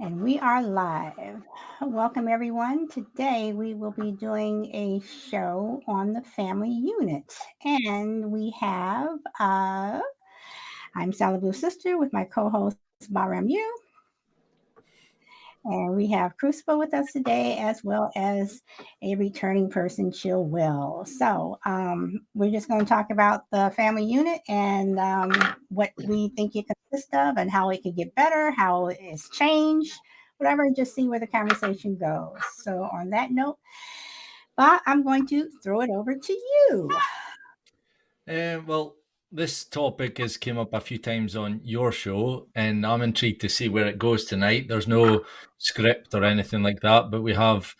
And we are live. Welcome, everyone. Today we will be doing a show on the family unit. And we have, I'm Sally Blue Sister with my co host, Baram Yu. And we have Crucible with us today, as well as a returning person, Chill Will. So we're just going to talk about the family unit and what we think it consists of and how it could get better, how it's changed, whatever, and just see where the conversation goes. So on that note, Bob, I'm going to throw it over to you. Well, this topic has came up a few times on your show, and I'm intrigued to see where it goes tonight. There's no script or anything like that, but we have,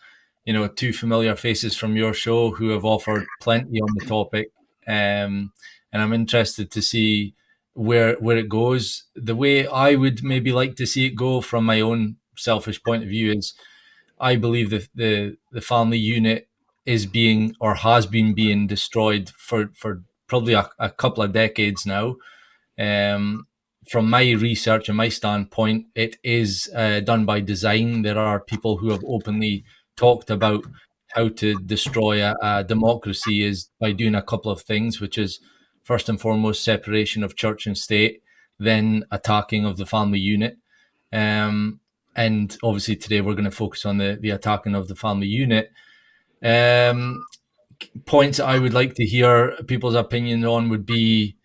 two familiar faces from your show who have offered plenty on the topic, and I'm interested to see where it goes. The way I would maybe like to see it go, from my own selfish point of view, is I believe the family unit is being, or has been being, destroyed for probably a couple of decades now. From my research and my standpoint, it is done by design. There are people who have openly talked about how to destroy a democracy is by doing a couple of things, which is first and foremost separation of church and state, then attacking of the family unit. And obviously today we're going to focus on the attacking of the family unit. Points that I would like to hear people's opinion on would be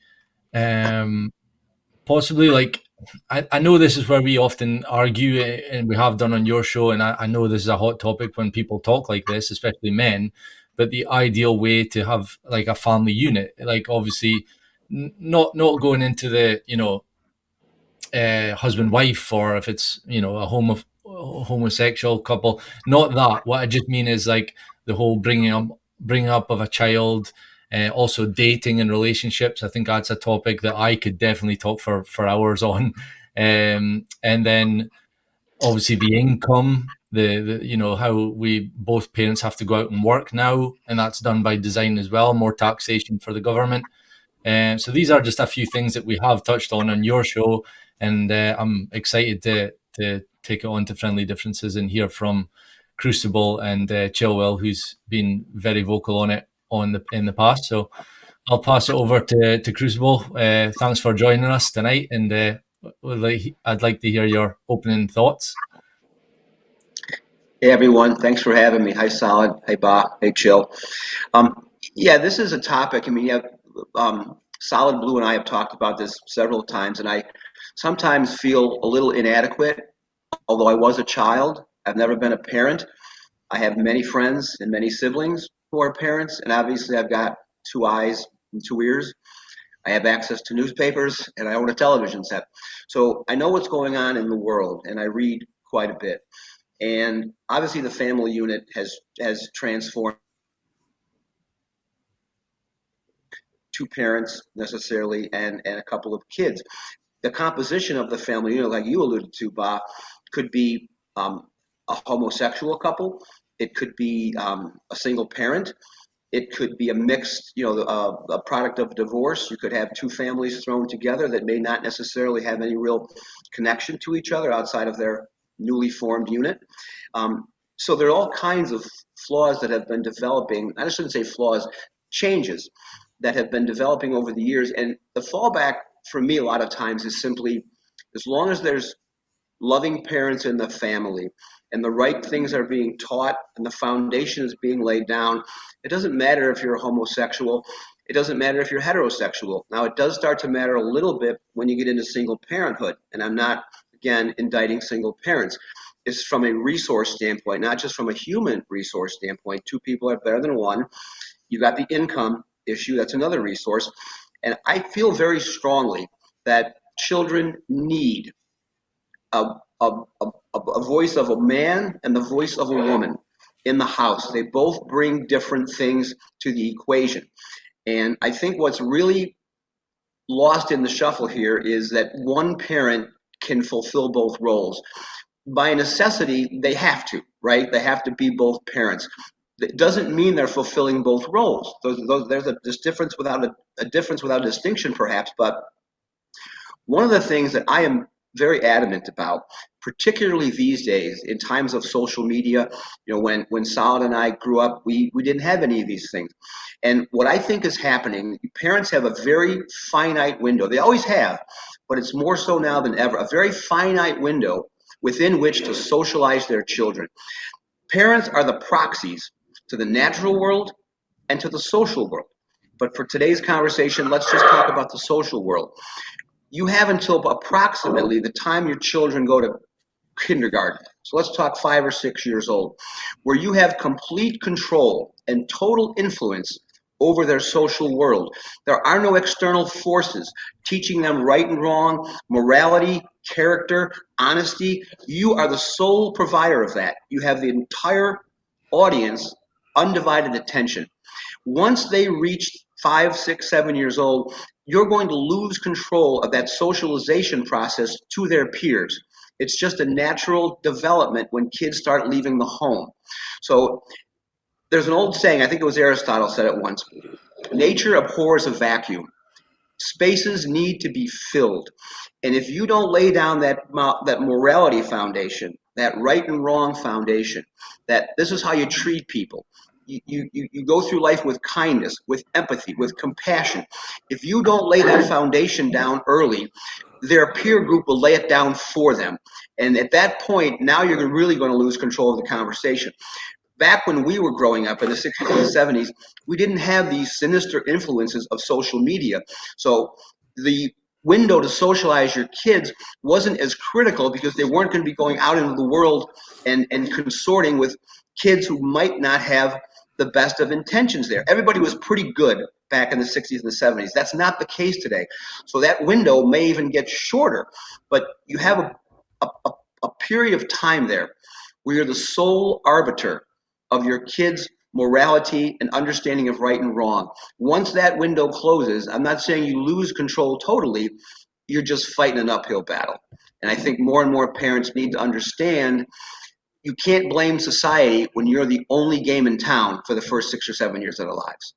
possibly, like, I know this is where we often argue, and we have done on your show, and I know this is a hot topic when people talk like this, especially men, but the ideal way to have like a family unit, like obviously not going into the husband wife, or if it's a homosexual couple, not that. What I just mean is like the whole bringing up of a child, also dating and relationships. I think that's a topic that I could definitely talk for hours on. And then obviously the income, the how we both parents have to go out and work now, and that's done by design as well, more taxation for the government. So these are just a few things that we have touched on your show, and I'm excited to take it on to Friendly Differences and hear from Crucible and Chilwell, who's been very vocal on it in the past. So I'll pass it over to Crucible. Thanks for joining us tonight, and I'd like to hear your opening thoughts. Hey everyone, thanks for having me. Hi Solid, hey Ba, hey Chill. Yeah, this is a topic. I mean, Solid Blue and I have talked about this several times, and I sometimes feel a little inadequate. Although I was a child, I've never been a parent. I have many friends and many siblings who are parents, and obviously I've got two eyes and two ears. I have access to newspapers, and I own a television set. So I know what's going on in the world, and I read quite a bit. And obviously the family unit has transformed two parents necessarily and a couple of kids. The composition of the family unit, like you alluded to, Bob, could be a homosexual couple. It could be a single parent. It could be a mixed, a product of divorce. You could have two families thrown together that may not necessarily have any real connection to each other outside of their newly formed unit. So there are all kinds of flaws that have been developing. I shouldn't say flaws, changes that have been developing over the years. And the fallback for me a lot of times is simply, as long as there's loving parents in the family and the right things are being taught and the foundation is being laid down, it doesn't matter if you're a homosexual. It doesn't matter if you're heterosexual. Now, it does start to matter a little bit when you get into single parenthood. And I'm not again, indicting single parents. Is from a resource standpoint, not just from a human resource standpoint. Two people are better than one. You got the income issue, that's another resource. And I feel very strongly that children need a, a, a voice of a man and the voice of a woman in the house. They both bring different things to the equation. And I think what's really lost in the shuffle here is that one parent can fulfill both roles. By necessity, they have to, right? They have to be both parents. It doesn't mean they're fulfilling both roles. There's a difference without a difference without a distinction, perhaps. But one of the things that I am very adamant about, particularly these days in times of social media, when Solid and I grew up, we didn't have any of these things. And what I think is happening, parents have a very finite window. They always have, but it's more so now than ever, a very finite window within which to socialize their children. Parents are the proxies to the natural world and to the social world. But for today's conversation, let's just talk about the social world. You have until approximately the time your children go to kindergarten, so let's talk 5 or 6 years old, where you have complete control and total influence over their social world. There are no external forces teaching them right and wrong, morality, character, honesty. You are the sole provider of that. You have the entire audience undivided attention. Once they reach 5, 6, 7 years old, you're going to lose control of that socialization process to their peers. It's just a natural development when kids start leaving the home. So there's an old saying, I think it was Aristotle said it once, nature abhors a vacuum. Spaces need to be filled. And if you don't lay down that morality foundation, that right and wrong foundation, that this is how you treat people, you go through life with kindness, with empathy, with compassion. If you don't lay that foundation down early, their peer group will lay it down for them. And at that point, now you're really going to lose control of the conversation. Back when we were growing up in the 60s and 70s, we didn't have these sinister influences of social media. So the window to socialize your kids wasn't as critical because they weren't going to be going out into the world and consorting with kids who might not have the best of intentions there. Everybody was pretty good back in the 60s and the 70s. That's not the case today. So that window may even get shorter, but you have a period of time there where you're the sole arbiter of your kids' morality and understanding of right and wrong. Once that window closes, I'm not saying you lose control totally, you're just fighting an uphill battle. And I think more and more parents need to understand you can't blame society when you're the only game in town for the first 6 or 7 years of their lives.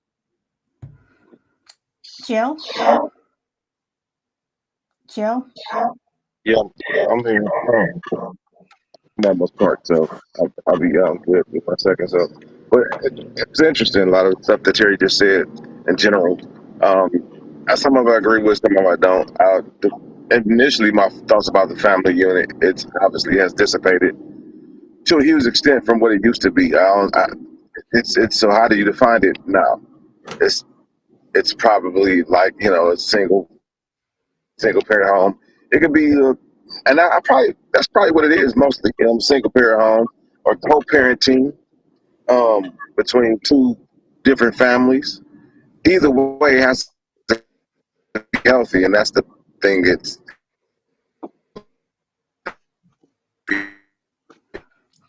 Jill? Jill? Yeah, I'm here. I'm almost parked, so I'll be good with my second. So, but it's interesting. A lot of stuff that Terry just said in general. Some of I agree with, some of I don't. Initially, my thoughts about the family unit, it obviously has dissipated to a huge extent from what it used to be. It's so how do you define it now? It's probably like a single parent home. It could be, and that's probably what it is mostly. Single parent home or co-parenting between two different families. Either way, it has to be healthy, and that's the thing.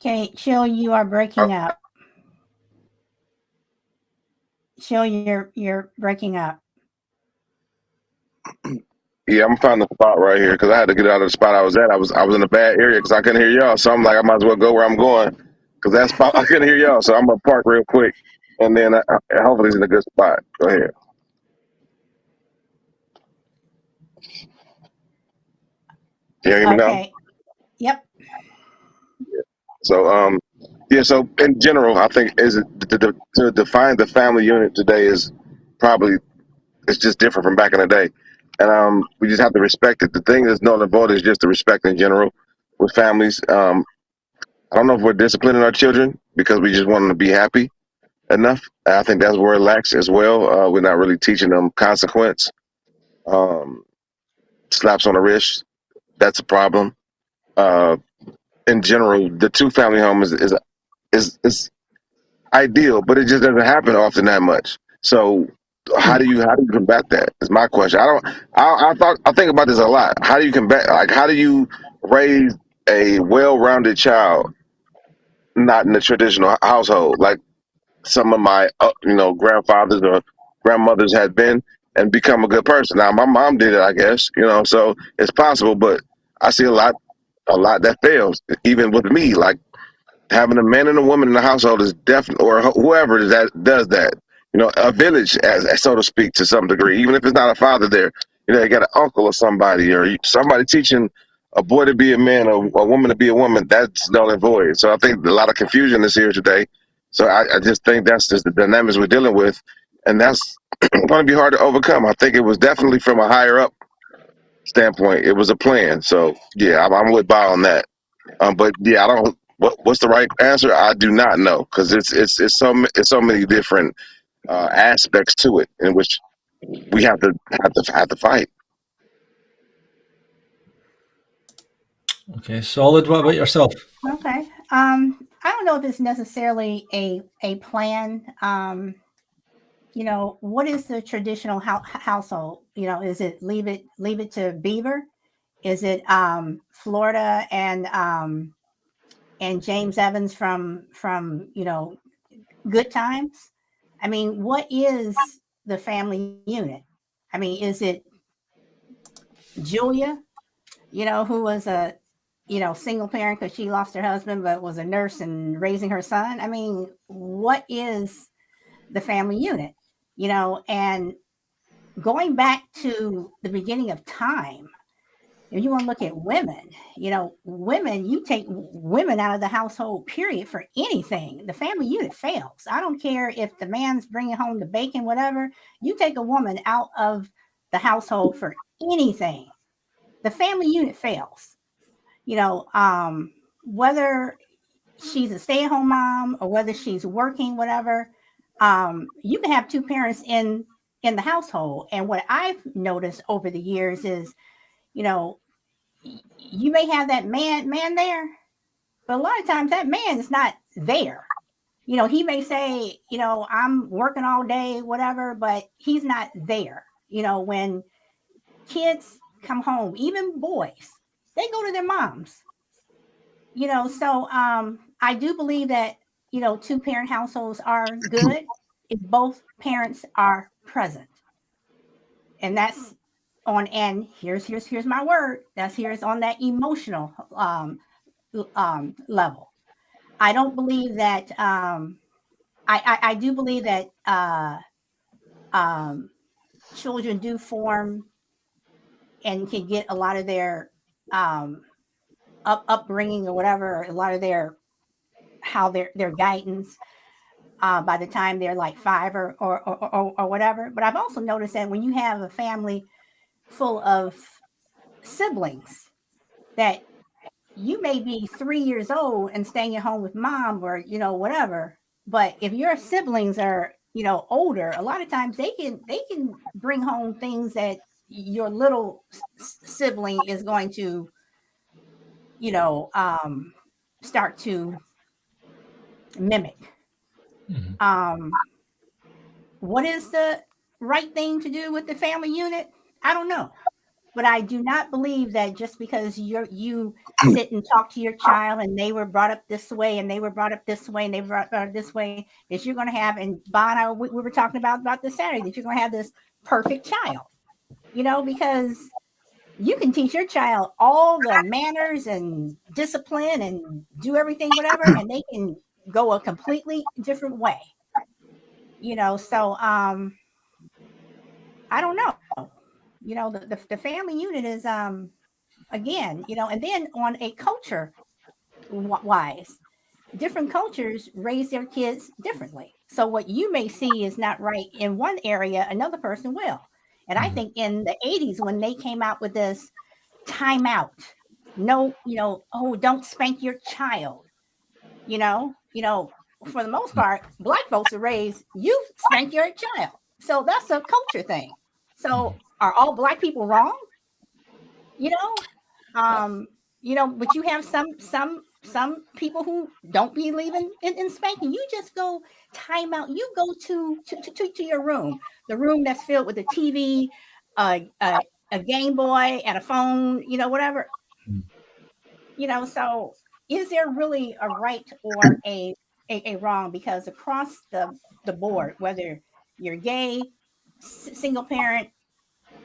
Okay, Jill, you are breaking up. Jill, you're breaking up. Yeah, I'm finding the spot right here because I had to get out of the spot I was at. I was in a bad area because I couldn't hear y'all. So I'm like, I might as well go where I'm going because that spot I couldn't hear y'all. So I'm gonna park real quick, and then hopefully it's in a good spot. Go ahead. You hear me now? Okay. Yep. So so in general, I think to define the family unit today is probably it's just different from back in the day, and we just have to respect it. The thing that's null and void is just the respect in general with families. I don't know if we're disciplining our children because we just want them to be happy enough. I think that's where it lacks as well. We're not really teaching them consequence. Slaps on the wrist, that's a problem. in general, the two family home is ideal, but it just doesn't happen often that much. So how do you combat that? Is my question. I think about this a lot. How do you combat, like, how do you raise a well-rounded child not in the traditional household like some of my grandfathers or grandmothers had been, and become a good person? Now my mom did it, I guess, so it's possible, but I see a lot that fails even with me. Like, having a man and a woman in the household is definitely, or whoever that does that, a village, as so to speak, to some degree. Even if it's not a father there, you got an uncle or somebody, or somebody teaching a boy to be a man or a woman to be a woman. That's null and void. So I think a lot of confusion is here today. So I just think that's just the dynamics we're dealing with, and that's going to be hard to overcome. I think it was definitely from a higher up standpoint. It was a plan. So yeah, I'm with Bob on that. But yeah, I don't. What's the right answer? I do not know, because it's so many different aspects to it in which we have to fight. Okay, solid. What about yourself? Okay. I don't know if it's necessarily a plan. What is the traditional household? Is it leave it to Beaver? Is it Florida and James Evans from Good Times? I mean, what is the family unit? I mean, is it Julia, who was a single parent because she lost her husband, but was a nurse and raising her son? I mean, what is the family unit? And going back to the beginning of time, if you want to look at women, you take women out of the household, period, for anything. The family unit fails. I don't care if the man's bringing home the bacon, whatever. You take a woman out of the household for anything, the family unit fails. Whether she's a stay-at-home mom or whether she's working, whatever, you can have two parents in the household. And what I've noticed over the years is, you may have that man there, but a lot of times that man is not there. He may say, I'm working all day, whatever, but he's not there. When kids come home, even boys, they go to their moms. So I do believe that, two parent households are good if both parents are present. And that's on, and here's my word, here's on that emotional level. I don't believe that I do believe that children do form and can get a lot of their upbringing or whatever, a lot of their guidance by the time they're like 5 or whatever. But I've also noticed that when you have a family full of siblings, that you may be 3 years old and staying at home with mom or whatever, but if your siblings are older, a lot of times they can bring home things that your little sibling is going to start to mimic. What is the right thing to do with the family unit? I don't know. But I do not believe that just because you sit and talk to your child and they were brought up this way and they were brought up this way and they were brought up this way, that you're going to have, and Bob and I, we were talking about this Saturday, that you're going to have this perfect child, because you can teach your child all the manners and discipline and do everything, whatever, and they can go a completely different way, so I don't know. The family unit is again, and then on a culture wise, different cultures raise their kids differently. So what you may see is not right in one area, another person will. And I think in the 80s, when they came out with this timeout, no, oh, don't spank your child, for the most part, Black folks are raised, you spank your child. So that's a culture thing. So are all Black people wrong? but you have some people who don't believe in spanking. You just go time out. You go to your room, the room that's filled with a TV, a Game Boy, and a phone, whatever. So is there really a right or a wrong? Because across the board, whether you're gay, single parent,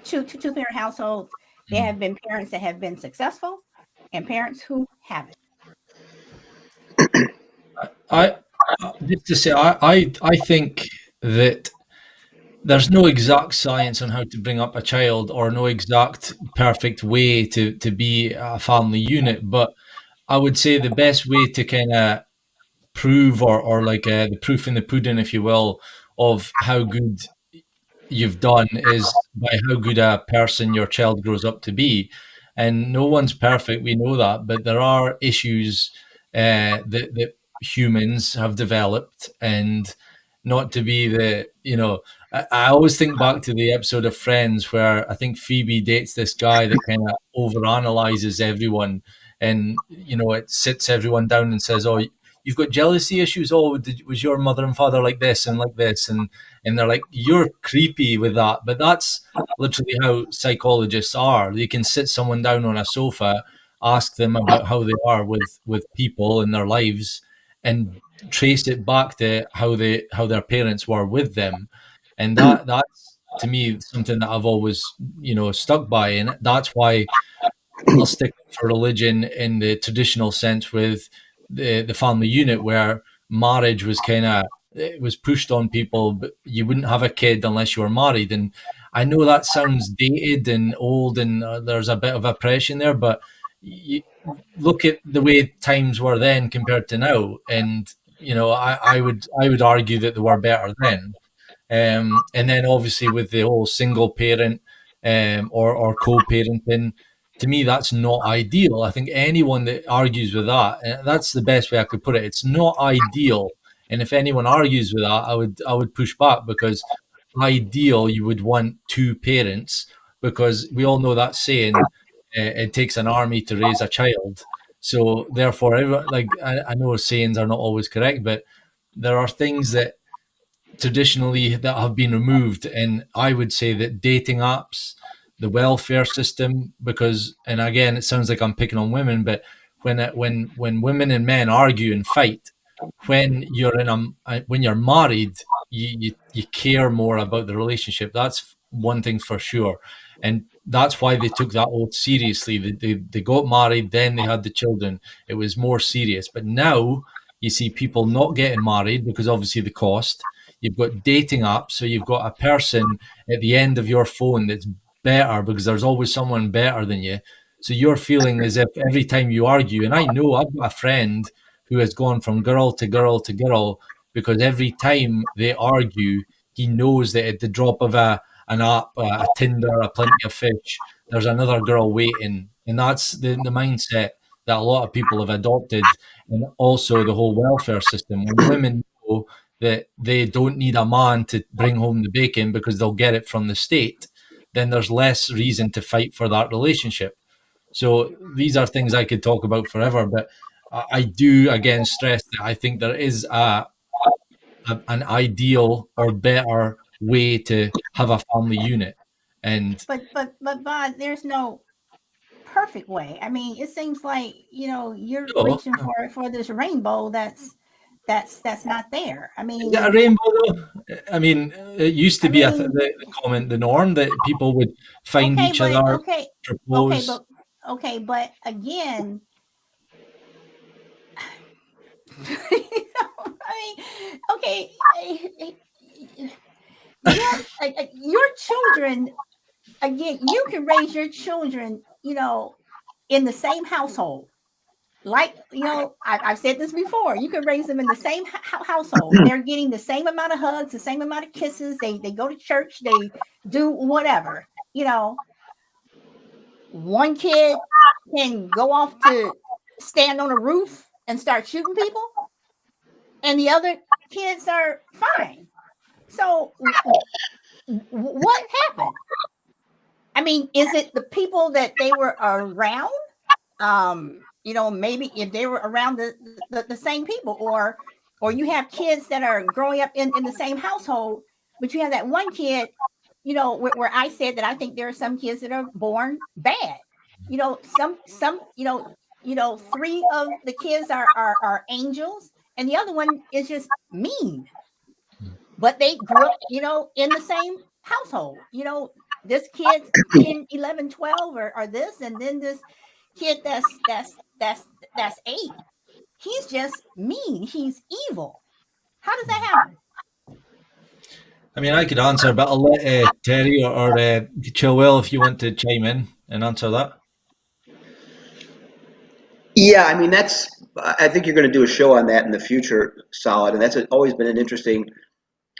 two parent households, there have been parents that have been successful and parents who haven't. I just to say, I think that there's no exact science on how to bring up a child, or no exact perfect way to be a family unit. But I would say the best way to kind of prove, or like the proof in the pudding, if you will, of how good you've done is by how good a person your child grows up to be. And no one's perfect, we know that, but there are issues that humans have developed. And not to be I always think back to the episode of Friends where I think Phoebe dates this guy that kind of overanalyzes everyone, and it sits everyone down and says, "Oh, you've got jealousy issues. Oh, was your mother and father like this and like this?" And they're like, "You're creepy with that." But that's literally how psychologists are. You can sit someone down on a sofa, ask them about how they are with people in their lives, and trace it back to how their parents were with them. And that's, to me, something that I've always stuck by. And that's why I'll stick for religion in the traditional sense with the family unit, where marriage was it was pushed on people, but you wouldn't have a kid unless you were married. And I know that sounds dated and old, and there's a bit of oppression there, but you look at the way times were then compared to now, and I would argue that they were better then. And then obviously with the whole single parent or co-parenting, to me, that's not ideal. I think anyone that argues with that, and that's the best way I could put it, it's not ideal. And if anyone argues with that, I would push back, because ideal, you would want two parents, because we all know that saying, it takes an army to raise a child. So therefore, I know sayings are not always correct, but there are things that traditionally that have been removed. And I would say that dating apps, the welfare system, because, and again, it sounds like I'm picking on women, but when women and men argue and fight, when you're when you're married, you care more about the relationship. That's one thing for sure. And that's why they took that oath seriously. They got married, then they had the children. It was more serious. But now you see people not getting married because obviously the cost. You've got dating apps, so you've got a person at the end of your phone that's better, because there's always someone better than you. So you're feeling as if every time you argue, and I know I've got a friend who has gone from girl to girl to girl, because every time they argue, he knows that at the drop of an app, a Tinder, a Plenty of Fish, there's another girl waiting. And that's the mindset that a lot of people have adopted. And also the whole welfare system. When women know that they don't need a man to bring home the bacon because they'll get it from the state, then there's less reason to fight for that relationship. So these are things I could talk about forever, but I do again stress that I think there is an ideal or better way to have a family unit. And But Bob, there's no perfect way. I mean, it seems like you're reaching for this rainbow that's not there. I mean, is it a rainbow though? I mean, it used to be the norm that people would find each other, propose. But again, I mean, okay, your children, again, you can raise your children, in the same household. Like, I've said this before, you can raise them in the same household. They're getting the same amount of hugs, the same amount of kisses. They go to church, they do whatever. One kid can go off to stand on a roof and start shooting people, and the other kids are fine. So what happened? I mean, is it the people that they were around, maybe if they were around the same people, or you have kids that are growing up in the same household, but you have that one kid, where I said that I think there are some kids that are born bad. Some three of the kids are angels, and the other one is just mean. But they grew up, in the same household. This kid 10, 11, 12 are this, and then this kid that's 8. He's just mean. He's evil. How does that happen? I mean, I could answer, but I'll let Terry or Chilwell, if you want to chime in and answer that. Yeah, I mean, I think you're going to do a show on that in the future, Solid, and that's always been an interesting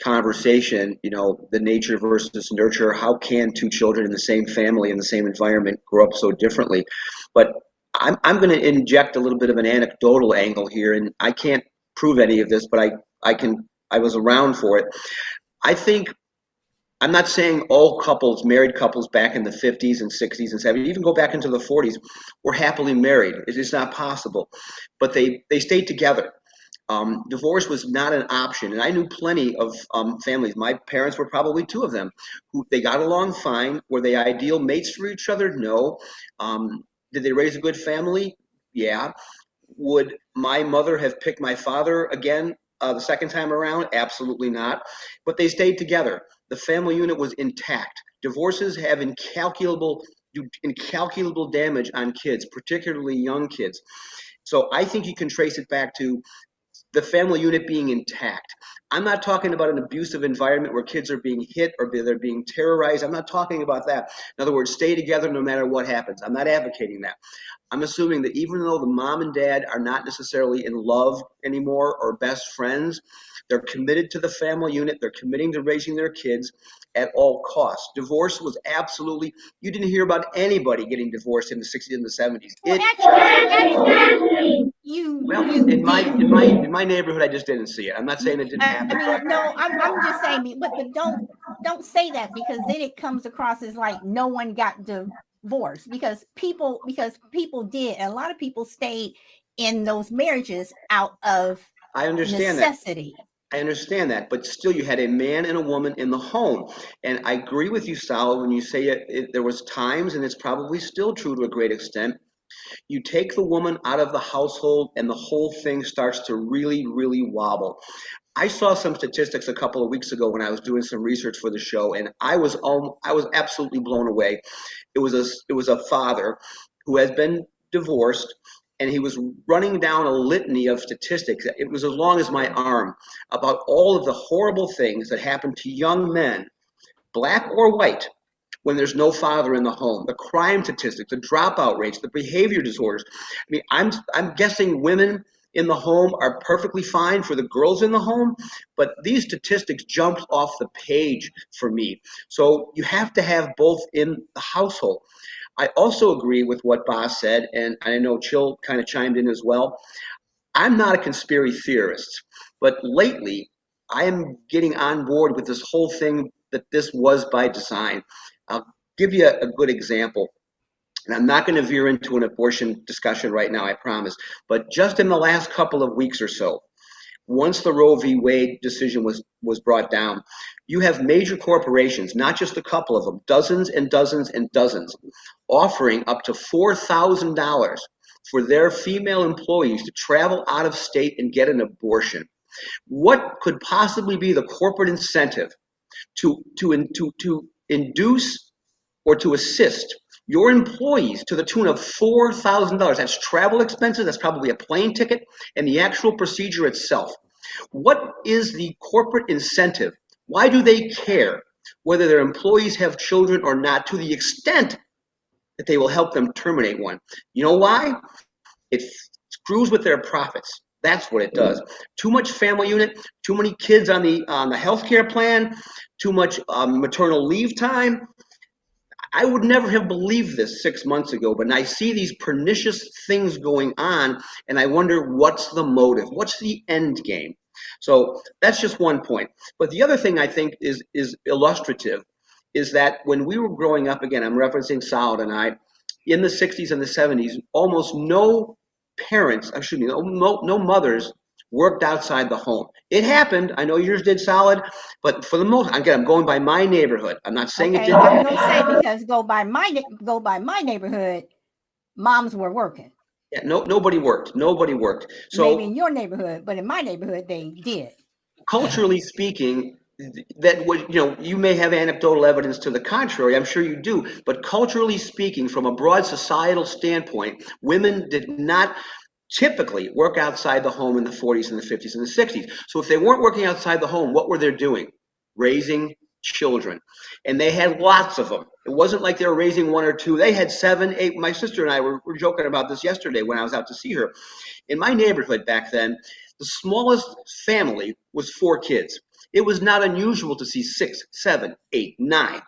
conversation, the nature versus nurture. How can two children in the same family, in the same environment, grow up so differently? But I'm going to inject a little bit of an anecdotal angle here, and I can't prove any of this, but I was around for it. I think I'm not saying all married couples back in the 50s and 60s and 70s, even go back into the 40s, were happily married. It is not possible. But they stayed together. Divorce was not an option. And I knew plenty of families. My parents were probably two of them. Who they got along fine. Were they ideal mates for each other? No. Did they raise a good family? Yeah. Would my mother have picked my father again the second time around? Absolutely not. But they stayed together. The family unit was intact. Divorces have do incalculable damage on kids, particularly young kids. So I think you can trace it back to the family unit being intact. I'm not talking about an abusive environment where kids are being hit or they're being terrorized. I'm not talking about that. In other words, stay together no matter what happens. I'm not advocating that. I'm assuming that even though the mom and dad are not necessarily in love anymore or best friends, they're committed to the family unit. They're committing to raising their kids at all costs. Divorce was absolutely, you didn't hear about anybody getting divorced in the 60s and the 70s. Well, actually, In my neighborhood, I just didn't see it. I'm not saying it didn't happen. I mean, no, I'm just saying, but don't say that, because then it comes across as like no one got divorced, because people did. And a lot of people stayed in those marriages out of I understand necessity. I understand that, but still, you had a man and a woman in the home, and I agree with you, Sal, when you say there was times, and it's probably still true to a great extent. You take the woman out of the household, and the whole thing starts to really, really wobble. I saw some statistics a couple of weeks ago when I was doing some research for the show, and I was absolutely blown away. It was a father who has been divorced, and he was running down a litany of statistics. It was as long as my arm, about all of the horrible things that happen to young men, black or white, when there's no father in the home. The crime statistics, the dropout rates, the behavior disorders. I mean, I'm guessing women in the home are perfectly fine for the girls in the home, but these statistics jumped off the page for me. So you have to have both in the household. I also agree with what Boss said, and I know Chill kind of chimed in as well. I'm not a conspiracy theorist, but lately I am getting on board with this whole thing that this was by design. I'll give you a good example. And I'm not going to veer into an abortion discussion right now, I promise. But just in the last couple of weeks or so, once the Roe v. Wade decision was brought down, you have major corporations, not just a couple of them, dozens and dozens and dozens, offering up to $4,000 for their female employees to travel out of state and get an abortion. What could possibly be the corporate incentive to induce or to assist your employees to the tune of $4,000? That's travel expenses, that's probably a plane ticket, and the actual procedure itself. What is the corporate incentive? Why do they care whether their employees have children or not, to the extent that they will help them terminate one? You know why? It screws with their profits. That's what it does. Too much family unit, too many kids on the healthcare plan, too much maternal leave time. I would never have believed this 6 months ago, but I see these pernicious things going on, and I wonder what's the motive? What's the end game? So that's just one point. But the other thing I think is illustrative is that when we were growing up, again, I'm referencing Solid and I, in the 60s and the 70s, almost no parents, excuse me, no mothers worked outside the home. It happened. I know yours did solid, but for the most, again, I'm going by my neighborhood. I'm not saying it Okay, didn't. I was gonna say, because go by my neighborhood, moms were working. Yeah, nobody worked. Nobody worked. Maybe So in your neighborhood, but in my neighborhood they did. culturally speaking, that would, you may have anecdotal evidence to the contrary. I'm sure you do, but culturally speaking, from a broad societal standpoint, women did not typically work outside the home in the 40s and the 50s and the 60s. So if they weren't working outside the home, what were they doing? Raising children. And they had lots of them. It wasn't like they were raising one or two. They had 7, 8. My sister and I were joking about this yesterday when I was out to see her. In my neighborhood back then, the smallest family was 4 kids. It was not unusual to see 6, 7, 8, 9.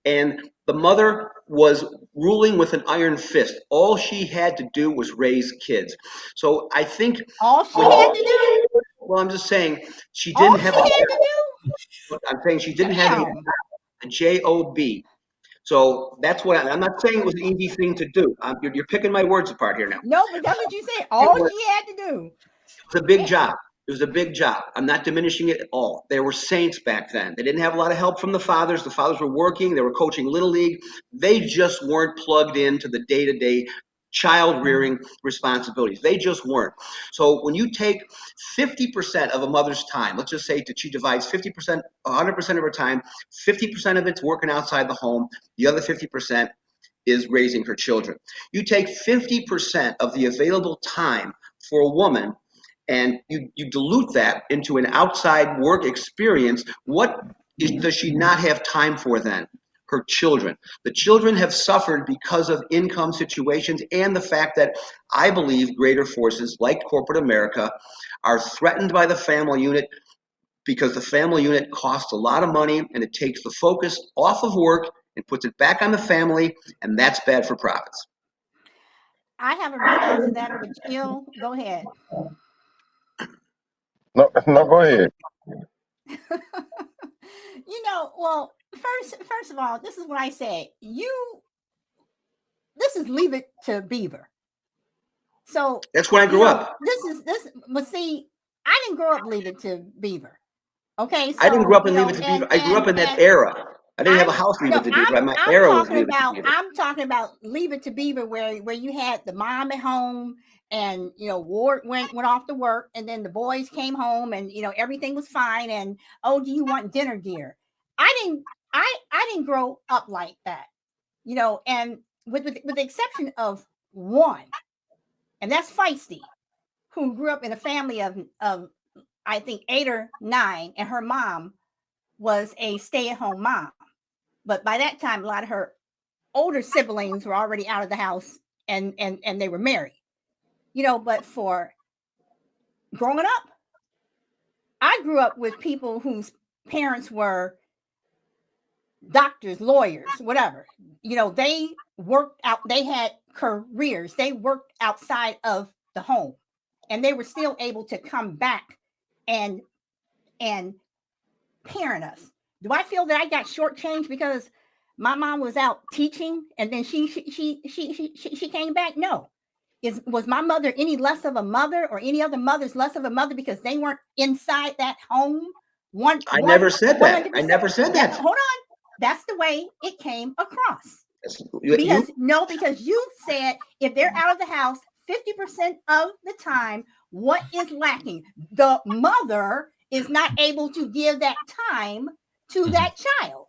And the mother was ruling with an iron fist. All she had to do was raise kids. So I think, All she had to do, well, I'm just saying she all didn't have. she had to I'm saying she do, didn't have damn. a job. So that's what I'm not saying it was an easy thing to do. You're picking my words apart here now. No, but that's what you said. It All was, she had to do. it was a big Yeah. job. It was a big job. I'm not diminishing it at all. They were saints back then. They didn't have a lot of help from the fathers. The fathers were working. They were coaching Little League. They just weren't plugged into the day-to-day child rearing responsibilities. They just weren't. So when you take 50% of a mother's time, let's just say that she divides 50%, 100% of her time, 50% of it's working outside the home, the other 50% is raising her children. You take 50% of the available time for a woman and you dilute that into an outside work experience. Does she not have time for then? Her children. The children have suffered because of income situations and the fact that I believe greater forces like corporate America are threatened by the family unit because the family unit costs a lot of money and it takes the focus off of work and puts it back on the family, and that's bad for profits. I have a response to that, but Jill, go ahead. No, no, go ahead. Well, first of all, this is what I say. This is Leave It to Beaver. So that's where I grew up. But see, I didn't grow up Leave It to Beaver. Okay, so I didn't grow up in Leave It to Beaver. I grew up in that era. I didn't have a house Leave It to Beaver. My era was Leave It to Beaver. I'm talking about Leave It to Beaver, where you had the mom at home, and Ward went off to work, and then the boys came home, and everything was fine. And do you want dinner, dear? I didn't grow up like that, and with the exception of one, and that's Feisty, who grew up in a family of I think 8 or 9, and her mom was a stay-at-home mom. But by that time, a lot of her older siblings were already out of the house, and they were married. But for growing up, I grew up with people whose parents were doctors, lawyers, whatever. They worked out, they had careers, they worked outside of the home, and they were still able to come back and parent us. Do I feel that I got shortchanged because my mom was out teaching and then she came back? No. Was my mother any less of a mother, or any other mother's less of a mother because they weren't inside that home? I never said that. 100%. I never said that. Hold on. That's the way it came across. Because you said if they're out of the house 50% of the time, what is lacking? The mother is not able to give that time to that child.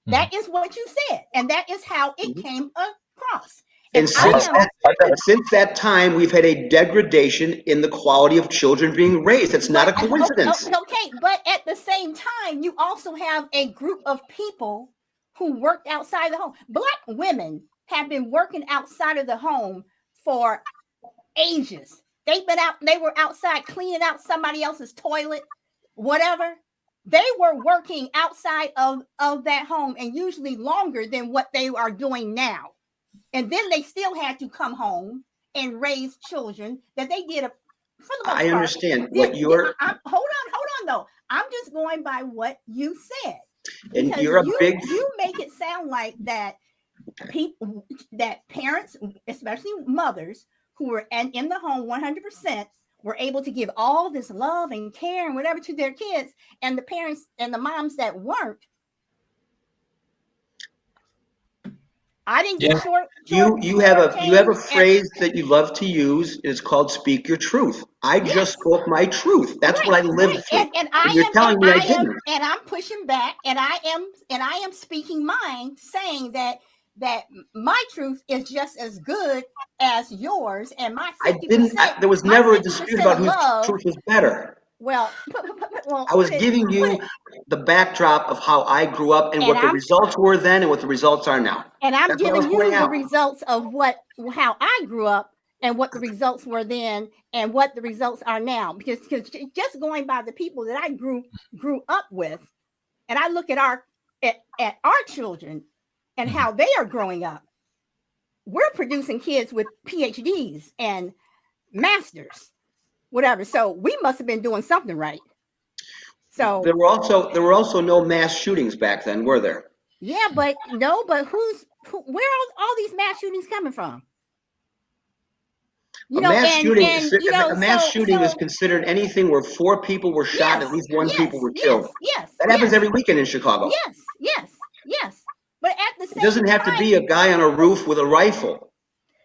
That is what you said, and that is how it came across. And since that time, we've had a degradation in the quality of children being raised. It's not a coincidence. Okay, but at the same time, you also have a group of people who worked outside the home. Black women have been working outside of the home for ages. They were outside cleaning out somebody else's toilet, whatever. They were working outside of that home, and usually longer than what they are doing now. And then they still had to come home and raise children that they did for the most part. I understand what you're. Hold on, though. I'm just going by what you said. And because you're a big. You make it sound like that people that parents, especially mothers who were in the home 100%, were able to give all this love and care and whatever to their kids, and the parents and the moms that weren't. I didn't Yeah. get short. You have a shortchanged, phrase that you love to use. It's called "speak your truth." I yes, just spoke my truth. That's what I lived right. through. And And I you're am, telling me I didn't. and I'm pushing back, and I am speaking mine, saying that my truth is just as good as yours, and my I didn't. 50%, There was my never a 50% dispute about of whose love. truth was better. Well, I was put it, giving you the backdrop of how I grew up and and what the results were then and what the results are now. I'm That's what I was giving pointing you the out. results of how I grew up and what the results were then and what the results are now. Because just going by the people that I grew up with, and I look at our children and how they are growing up, we're producing kids with PhDs and masters, whatever. So we must have been doing something right. So There were also no mass shootings back then, were there? yeah, but no, but where are all these mass shootings coming from? A mass shooting, a mass So shooting is considered anything where 4 people were shot and yes, at least 1 people were yes, killed. That happens every weekend in Chicago. yes. But at the It same doesn't have to time, be a guy on a roof with a rifle.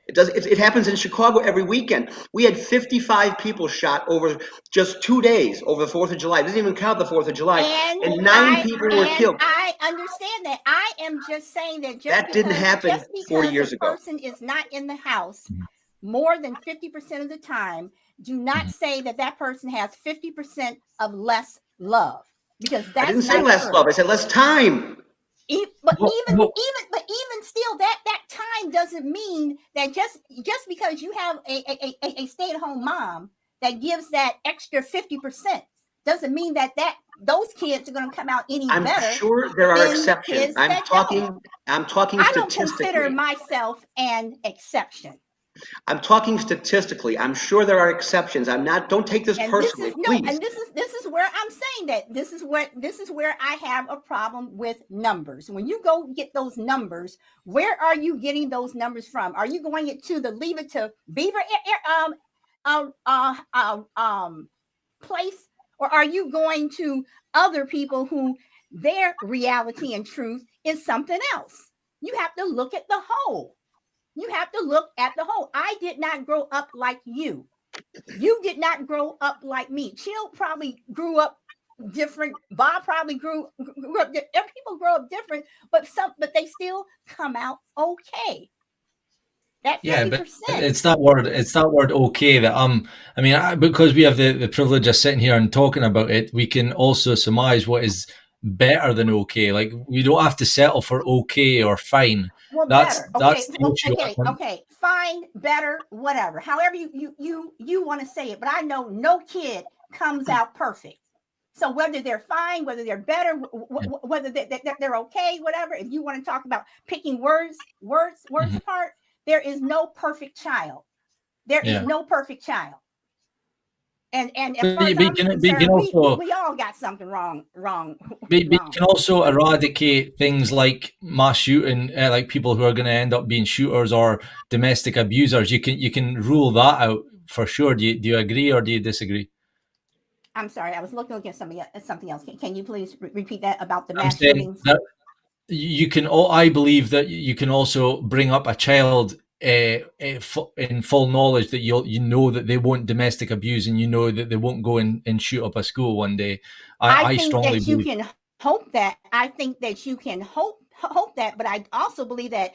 It happens in Chicago every weekend. We had 55 people shot over just 2 days over the 4th of July. It doesn't even count the 4th of July. And 9 people were killed. I understand that. I am just saying that That didn't happen 40 because years a ago. person is not in the house more than 50% of the time, do not say that that person has 50% of less love, because I that's didn't say not less true. love. I said less time. But Well, even still, that time doesn't mean that just because you have a stay-at-home mom that gives that extra 50% doesn't mean that those kids are going to come out any I'm better sure there are than the exceptions. kids that don't. I'm talking I don't consider statistically. myself an exception. I'm talking statistically. I'm sure there are exceptions. Don't take this And this personally, is no, please. and this is where I'm saying that this is where I have a problem with numbers. When you go get those numbers, where are you getting those numbers from? Are you going to the Leave It to Beaver place, or are you going to other people who their reality and truth is something else? You have to look at the whole. You have to look at the whole. I did not grow up like you. You did not grow up like me. Chill probably grew up different. Bob probably grew up. People grow up different, but they still come out okay. That yeah, but 50%. it's that word okay that I mean, because we have the privilege of sitting here and talking about it, we can also surmise what is better than okay. Like, we don't have to settle for okay or fine. Well, That's better. Okay. the issue. Okay. Fine, better, whatever. However you want to say it, but I know no kid comes out perfect. So whether they're fine, whether they're better, whether they're okay, whatever. If you want to talk about picking words apart, there is no perfect child. There is no perfect child. And as far as I'm concerned, we all got something wrong. But you can also eradicate things like mass shooting, like people who are going to end up being shooters or domestic abusers. You can rule that out for sure. Do you agree or do you disagree? I'm sorry, I was looking at something else. Can you please repeat that about the I'm mass saying shootings? that you can. I believe that you can also bring up a child in full knowledge that you know that they won't domestic abuse, and you know that they won't go and shoot up a school one day. I think strongly that you believe. can hope that. I think that you can hope that, but I also believe that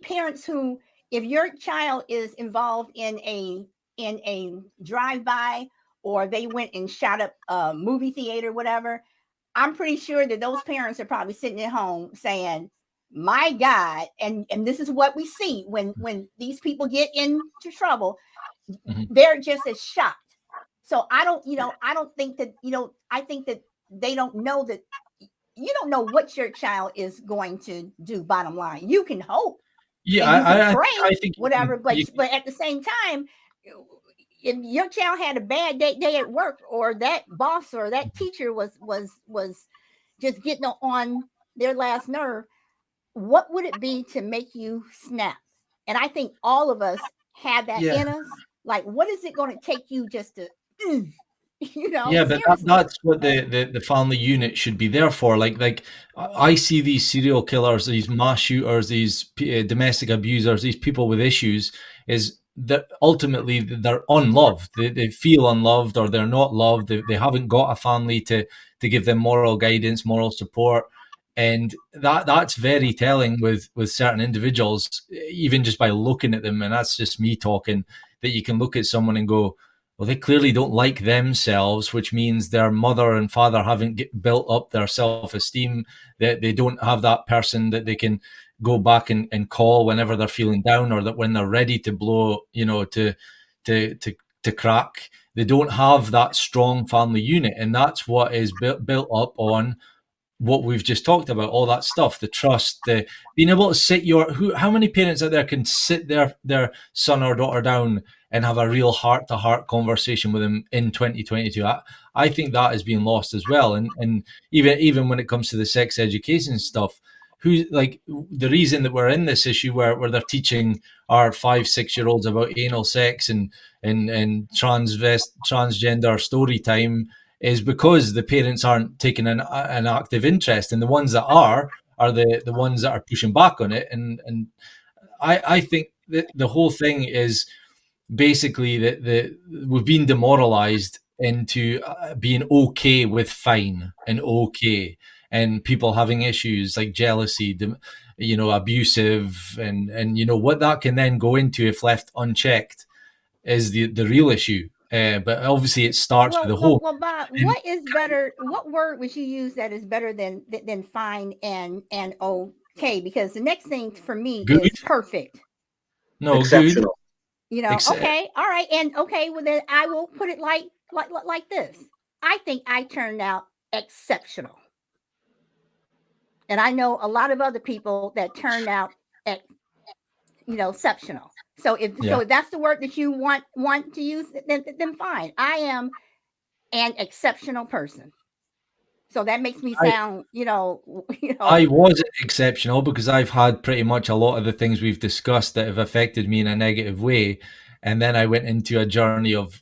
parents who, if your child is involved in a drive-by, or they went and shot up a movie theater, whatever, I'm pretty sure that those parents are probably sitting at home saying, my God, and this is what we see when these people get into trouble, they're just as shocked. So I don't think that, I think that they don't know that you don't know what your child is going to do. Bottom line, you can hope, Yeah, and you can pray, I think whatever, but at the same time, if your child had a bad day at work, or that boss or that teacher was just getting on their last nerve, what would it be to make you snap? And I think all of us have that Yeah. in us. Like, what is it going to take you just to, Yeah, but seriously? that's what the family unit should be there for. Like I see these serial killers, these mass shooters, these domestic abusers, these people with issues, is that ultimately they're unloved. They feel unloved, or they're not loved. They haven't got a family to give them moral guidance, moral support. And that's very telling with certain individuals, even just by looking at them. And that's just me talking, that you can look at someone and go, well, they clearly don't like themselves, which means their mother and father haven't built up their self-esteem, that they don't have that person that they can go back and call whenever they're feeling down, or that when they're ready to blow, to crack, they don't have that strong family unit. And that's what is built up on what we've just talked about, all that stuff, the trust, the being able to sit how many parents out there can sit their son or daughter down and have a real heart-to-heart conversation with them in 2022? I think that is being lost as well. And even when it comes to the sex education stuff, the reason that we're in this issue where they're teaching our 5-6-year-olds about anal sex and transgender story time is because the parents aren't taking an active interest, and the ones that are the ones that are pushing back on it. And I think that the whole thing is basically that we've been demoralized into being okay with fine and okay, and people having issues like jealousy, abusive, and what that can then go into if left unchecked is the real issue. But obviously it starts with the home. Well, Bob, what is better? What word would you use that is better than fine and okay? Because the next thing for me Good? is perfect. No, Exceptional. good. Okay, all right, and okay, well then I will put it like this. I think I turned out exceptional, and I know a lot of other people that turned out exceptional. So if that's the word that you want to use, then fine. I am an exceptional person. So that makes me sound, I wasn't exceptional because I've had pretty much a lot of the things we've discussed that have affected me in a negative way. And then I went into a journey of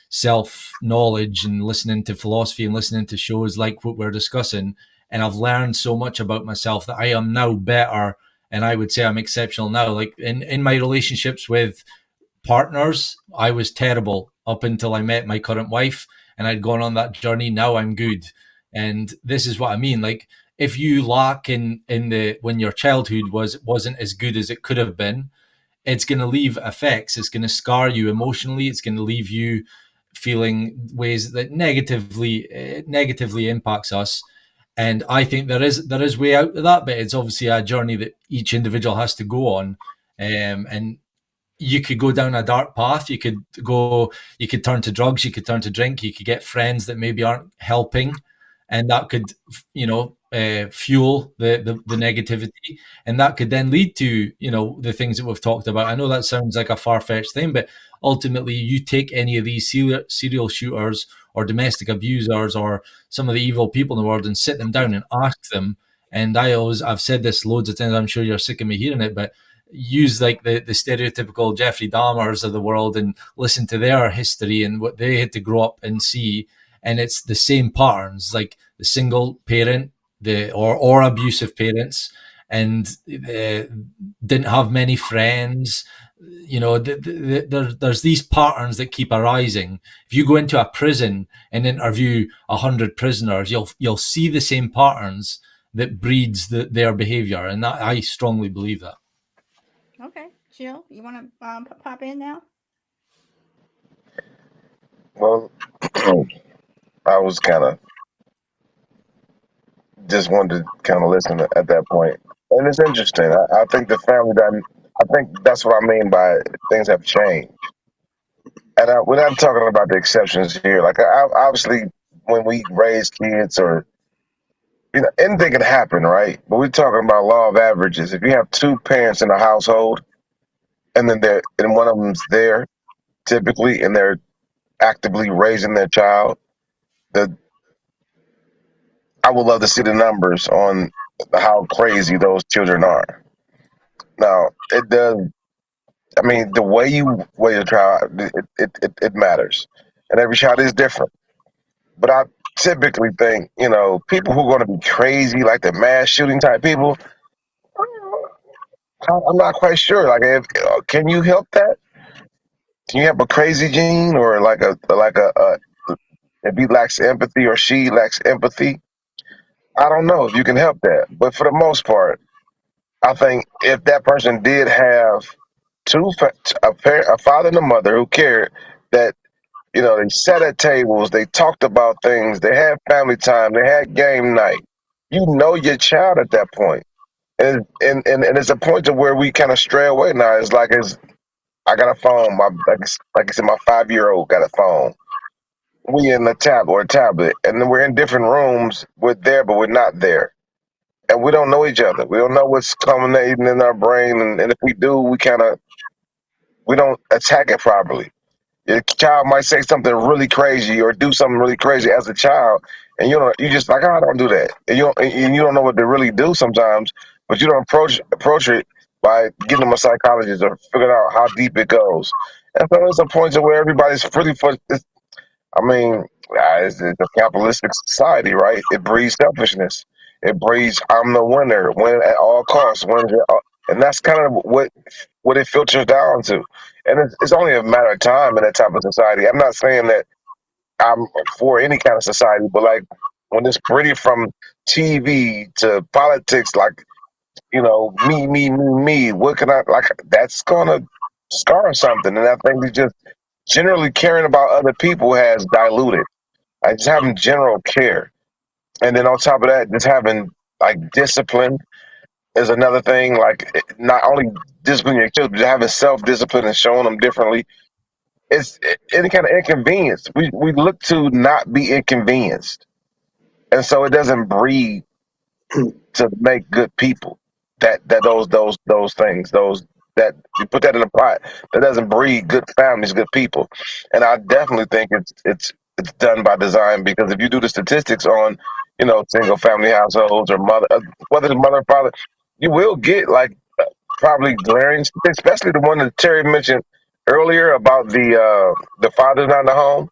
self-knowledge and listening to philosophy and listening to shows like what we're discussing. And I've learned so much about myself that I am now better. And I would say I'm exceptional now. Like in my relationships with partners, I was terrible up until I met my current wife, and I'd gone on that journey. Now I'm good. And this is what I mean. Like, if you lack in the when your childhood wasn't as good as it could have been, it's going to leave effects. It's going to scar you emotionally. It's going to leave you feeling ways that negatively impacts us. And I think there is way out of that, but it's obviously a journey that each individual has to go on. And you could go down a dark path. You could turn to drugs. You could turn to drink. You could get friends that maybe aren't helping, and that could, fuel the negativity, and that could then lead to the things that we've talked about. I know that sounds like a far-fetched thing, but ultimately, you take any of these serial shooters or domestic abusers or some of the evil people in the world and sit them down and ask them. And I've said this loads of times. I'm sure you're sick of me hearing it, but use like the stereotypical Jeffrey Dahmers of the world and listen to their history and what they had to grow up and see. And it's the same patterns, like the single parent, or abusive parents, and didn't have many friends. There's these patterns that keep arising. If you go into a prison and interview 100 prisoners, you'll see the same patterns that breeds their behavior, and that I strongly believe that. Okay, Jill, you want to pop in now? Well, I was kind of just wanted to kind of listen at that point, and it's interesting. I think the family that I think that's what I mean by things have changed, and we're not talking about the exceptions here. Like, obviously, when we raise kids, or anything can happen, right? But we're talking about law of averages. If you have two parents in a household, and then one of them's there typically, and they're actively raising their child, I would love to see the numbers on how crazy those children are. Now, it does. I mean, the way you raise a child, it matters, and every child is different. But I typically think, people who are going to be crazy, like the mass shooting type people, I'm not quite sure. Like, can you help that? Can you help a crazy gene, or if he lacks empathy or she lacks empathy? I don't know if you can help that. But for the most part, I think if that person did have a father and a mother who cared, that they sat at tables, they talked about things, they had family time, they had game night. You know your child at that point. And it's a point to where we kind of stray away now. I got a phone. Like I said, my 5-year-old got a phone. We in a tablet, and then we're in different rooms. We're there, but we're not there, and we don't know each other. We don't know what's culminating in our brain, and if we do, we don't attack it properly. Your child might say something really crazy or do something really crazy as a child, and you just like, oh, I don't do that, and you don't know what to really do sometimes, but you don't approach it by getting them a psychologist or figuring out how deep it goes. And so there's a point to where everybody's pretty for. I mean, it's a capitalistic society, right? It breeds selfishness. It breeds I'm the winner, win at all costs, and that's kind of what it filters down to. And it's only a matter of time in that type of society. I'm not saying that I'm for any kind of society, but like when it's pretty from TV to politics, like me. What can I like? That's gonna scar something, and I think we just generally caring about other people has diluted. Like just having general care, and then on top of that, just having like discipline is another thing. Like not only disciplining your children, but having self discipline and showing them differently. Any kind of inconvenience. We look to not be inconvenienced, and so it doesn't breed to make good people. Those things, that you put that in a pot, that doesn't breed good families, good people. And I definitely think it's done by design, because if you do the statistics on single family households or whether it's mother or father, you will get like probably glaring, especially the one that Terry mentioned earlier about the father's not in the home,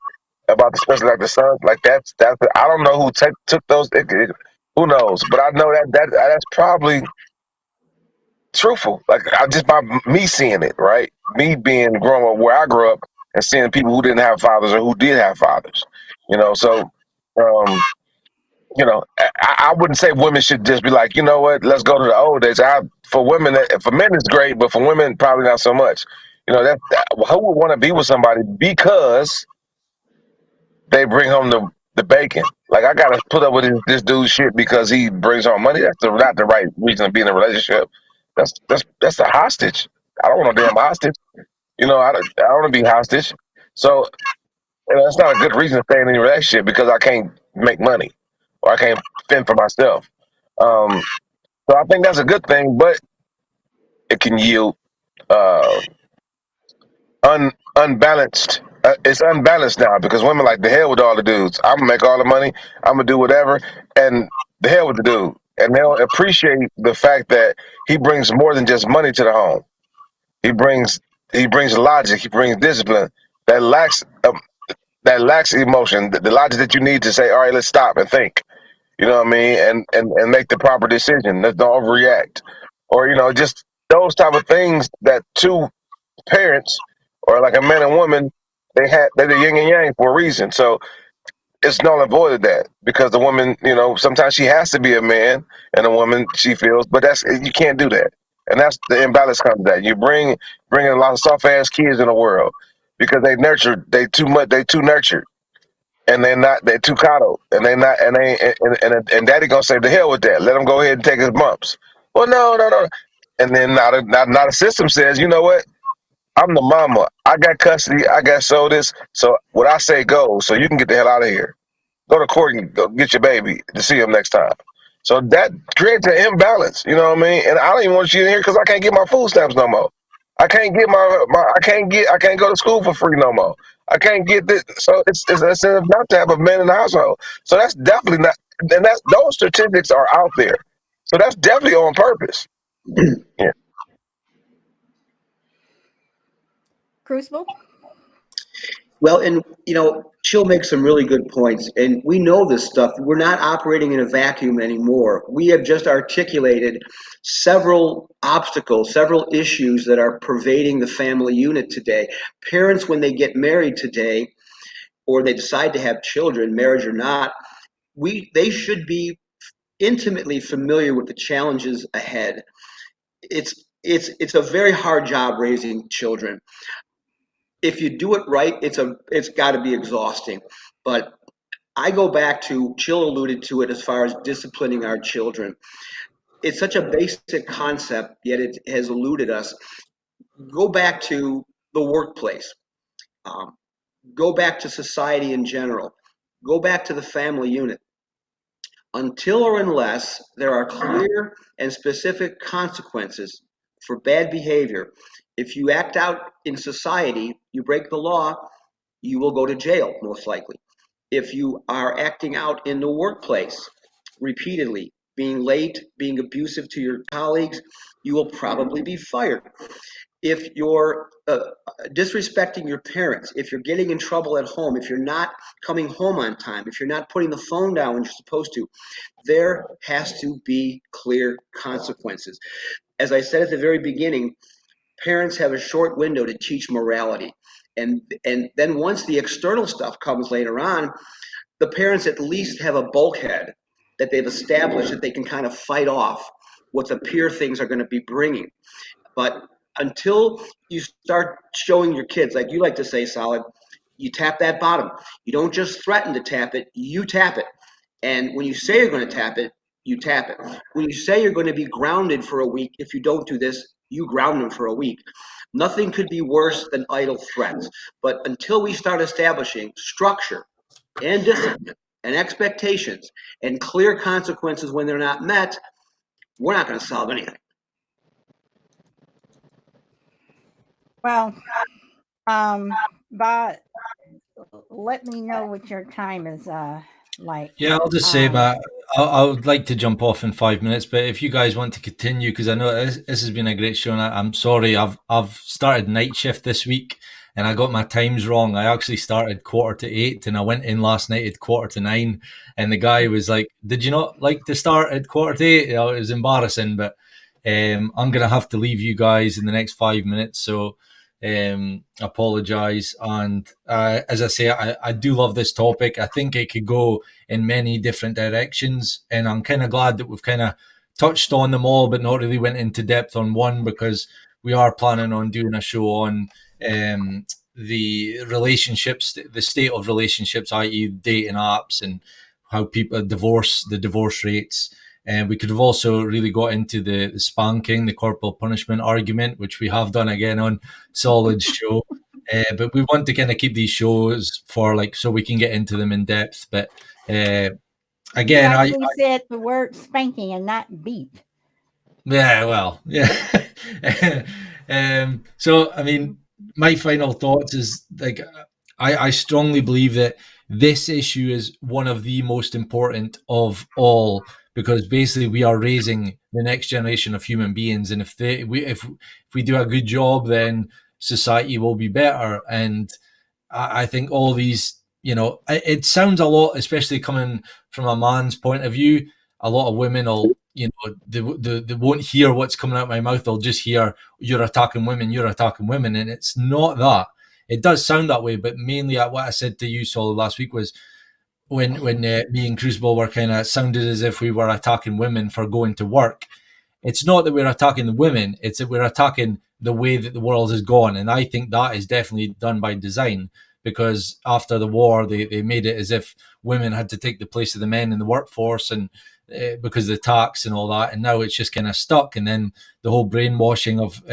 about especially like the son, like that's I don't know who took those. Who knows? But I know that's probably truthful. Like I just by me seeing it, right? Me being growing up where I grew up and seeing people who didn't have fathers or who did have fathers. So um, I wouldn't say women should just be like, you know what, let's go to the old days. For women, for men it's great, but for women probably not so much. Who would want to be with somebody because they bring home the bacon? Like I gotta put up with this dude's shit because he brings home money. That's not the right reason to be in a relationship. That's a hostage. I don't want no damn hostage. I don't want to be hostage. So that's not a good reason to stay in any relationship because I can't make money or I can't fend for myself. Um, so I think that's a good thing, but it can yield uh, unbalanced. It's unbalanced now because women like the hell with all the dudes. I'm gonna make all the money. I'm gonna do whatever, and the hell with the dude. And they'll appreciate the fact that he brings more than just money to the home. He brings he brings logic. He brings discipline that lacks emotion. The logic that you need to say, all right, let's stop and think. You know what I mean? And make the proper decision. Let's don't overreact, or just those type of things that two parents or like a man and woman they're the yin and yang for a reason. So it's null and void of that because the woman, sometimes she has to be a man and a woman she feels, but you can't do that, and that's the imbalance comes to that. You bringing a lot of soft ass kids in the world because they too nurtured and they're too coddled and they not and daddy gonna say the hell with that, let him go ahead and take his bumps. Well, no, and then not a system says, you know what, I'm the mama. I got custody. I got this. So what I say goes. So you can get the hell out of here. Go to court and go get your baby to see him next time. So that creates an imbalance. You know what I mean? And I don't even want you in here because I can't get my food stamps no more. I can't get I can't go to school for free no more. I can't get this. So it's not to have a man in the household. So that's definitely not. And those statistics are out there. So that's definitely on purpose. Yeah. Crucible? Well, and she'll make some really good points, and we know this stuff. We're not operating in a vacuum anymore. We have just articulated several obstacles, several issues that are pervading the family unit today. Parents, when they get married today, or they decide to have children, marriage or not, they should be intimately familiar with the challenges ahead. It's a very hard job raising children. If you do it right, it's got to be exhausting. But I go back to Chill alluded to it as far as disciplining our children. It's such a basic concept, yet it has eluded us. Go back to the workplace. Um, go back to society in general. Go back to the family unit. Until or unless there are clear and specific consequences for bad behavior, if you act out in society, you break the law, you will go to jail, most likely. If you are acting out in the workplace repeatedly, being late, being abusive to your colleagues, you will probably be fired. If you're disrespecting your parents, if you're getting in trouble at home, if you're not coming home on time, if you're not putting the phone down when you're supposed to, there has to be clear consequences. As I said at the very beginning, parents have a short window to teach morality. And then once the external stuff comes later on, the parents at least have a bulkhead that they've established that they can kind of fight off what the peer things are going to be bringing. But until you start showing your kids, like you like to say, Solid, you tap that bottom. You don't just threaten to tap it, you tap it. And when you say you're going to tap it, you tap it. When you say you're going to be grounded for a week, if you don't do this, you ground them for a week. Nothing could be worse than idle threats. But until we start establishing structure and discipline and expectations and clear consequences when they're not met, we're not going to solve anything. Well, but let me know what your time is like. Yeah, I'll just say, Matt, I would like to jump off in 5 minutes, but if you guys want to continue, because I know this has been a great show, and I'm sorry, I've started night shift this week, and I got my times wrong. I actually started 7:45, and I went in last night at 9:15, and the guy was like, "Did you not like to start at 7:45?" It was embarrassing, but I'm gonna have to leave you guys in the next 5 minutes, so apologize. And as I say, I do love this topic. I think it could go in many different directions, and I'm kind of glad that we've kind of touched on them all, but not really went into depth on one, because we are planning on doing a show on the relationships, the state of relationships, i.e. dating apps, and how people divorce, the divorce rates. And we could have also really got into the spanking, the corporal punishment argument, which we have done again on Solid's show. But we want to kind of keep these shows for so we can get into them in depth. But again, I said the word spanking and not beat. Yeah, well, yeah. So, I mean, my final thoughts is I strongly believe that this issue is one of the most important of all, because basically we are raising the next generation of human beings, and if we do a good job, then society will be better. And I think all these, it sounds a lot, especially coming from a man's point of view. A lot of women will, they won't hear what's coming out of my mouth. They'll just hear, "You're attacking women, you're attacking women," and it's not that. It does sound that way, but mainly what I said to you, Sol, last week was when me and Crucible were kind of sounded as if we were attacking women for going to work. It's not that we're attacking the women, it's that we're attacking the way that the world has gone. And I think that is definitely done by design, because after the war, they made it as if women had to take the place of the men in the workforce, and because of the tax and all that. And now it's just kind of stuck. And then the whole brainwashing of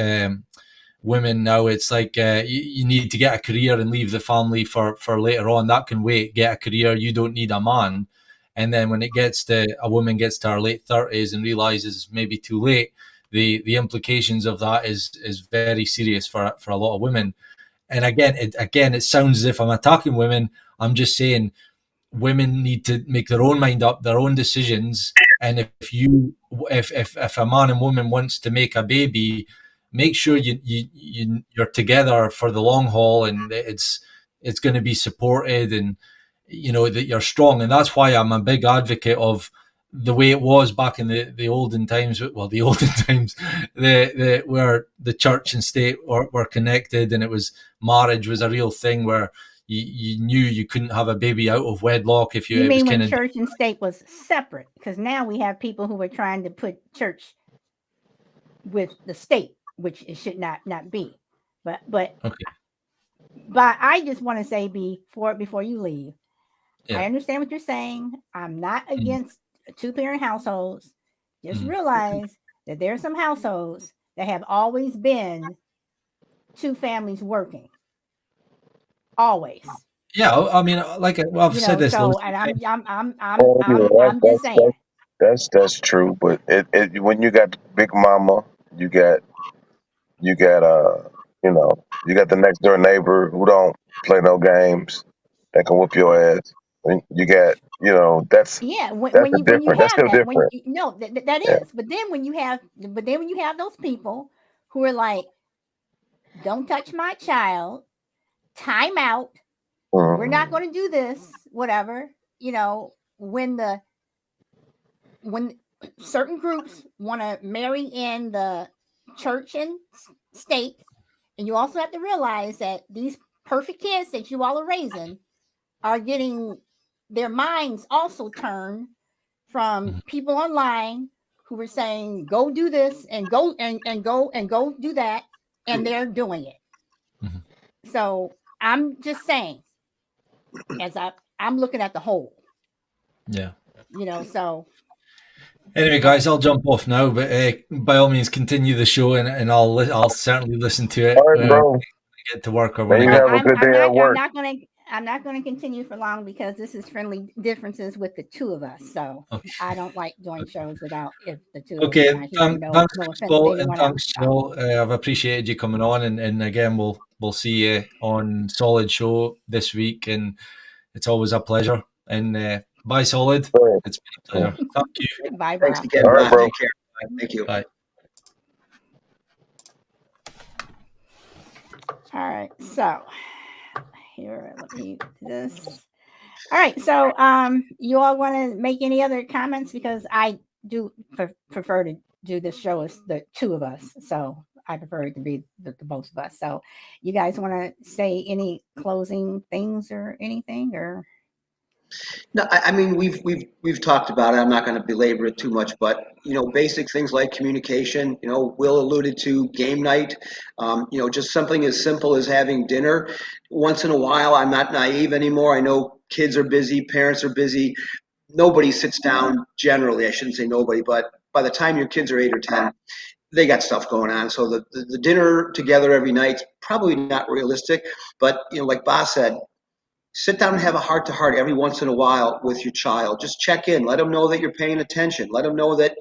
women now, it's like you need to get a career and leave the family for later on. That can wait. Get a career, you don't need a man. And then when a woman gets to her late 30s and realizes it's maybe too late, the implications of that is very serious for a lot of women. And again, it sounds as if I'm attacking women. I'm just saying, women need to make their own mind up, their own decisions. And if a man and woman wants to make a baby, make sure you're together for the long haul, and it's going to be supported, and that you're strong. And that's why I'm a big advocate of the way it was back in the olden times. Well, the olden times, where the church and state were connected, and it was marriage was a real thing, where you knew you couldn't have a baby out of wedlock if You it was mean kind when of. church and state was separate? Because now we have people who are trying to put church with the state, which it should not be. But Okay. But I just want to say before you leave, Yeah. I understand what you're saying. I'm not against two-parent households. Just Mhm. realize that there are some households that have always been two families working. Always. Yeah, I mean, like I've said this. So, loads and of times. I'm just saying. That's true. But when you got Big Mama, you got you got you got the next door neighbor who don't play no games that can whoop your ass. And you got that's Yeah, that's a when you different. That's have still that, when different. no, that Yeah. is. But then when you have those people who are like, don't touch my child, time out, we're not going to do this, whatever, when certain groups want to marry in the church and state, and you also have to realize that these perfect kids that you all are raising are getting their minds also turned from people online who were saying go do this and go and go do that, and they're doing it. Mhm. So I'm just saying, as I'm looking at the whole, Yeah. so Anyway, guys, I'll jump off now, but by all means, continue the show, and I'll certainly listen to it All right, when bro. I get to work or when Man, I you get. have a good day at work. I'm not going to continue for long because this is friendly differences with the two of us. So Okay. I don't like doing shows without if the two Okay, of us are here. thanks, No offense to Paul, and anyone thanks, else. Jill. I've appreciated you coming on, and again, we'll see you on Solid Show this week, and it's always a pleasure. And bye, Solid. Right. It's been a pleasure. Thank you. Bye, Thanks Bob. again, All right, Bob. bro. Take care. Thank you. Bye. All right, so here, let me do this. All right, so you all want to make any other comments, because I do prefer to do this show as the two of us, so I prefer it to be the both of us. So you guys want to say any closing things or anything, or? No, I mean we've talked about it. I'm not going to belabor it too much, but basic things like communication. Will alluded to game night. Just something as simple as having dinner once in a while. I'm not naive anymore. I know kids are busy, parents are busy. Nobody sits down generally. I shouldn't say nobody, but by the time your kids are 8 or 10, they got stuff going on. So the dinner together every night's probably not realistic. But like Boss said, sit down and have a heart to heart every once in a while with your child. Just check in. Let them know that you're paying attention. Let them know that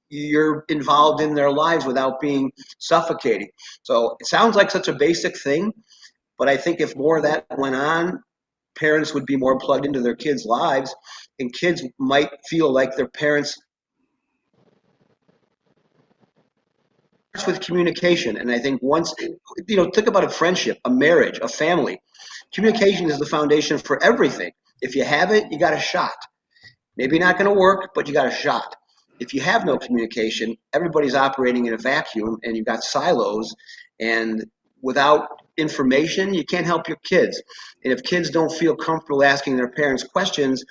you're involved in their lives without being suffocating. So it sounds like such a basic thing, but I think if more of that went on, parents would be more plugged into their kids' lives, and kids might feel like their parents. With communication, and I think once think about a friendship, a marriage, a family. Communication is the foundation for everything. If you have it, you got a shot. Maybe not going to work, but you got a shot. If you have no communication, everybody's operating in a vacuum, and you've got silos, and without information, you can't help your kids. And if kids don't feel comfortable asking their parents questions,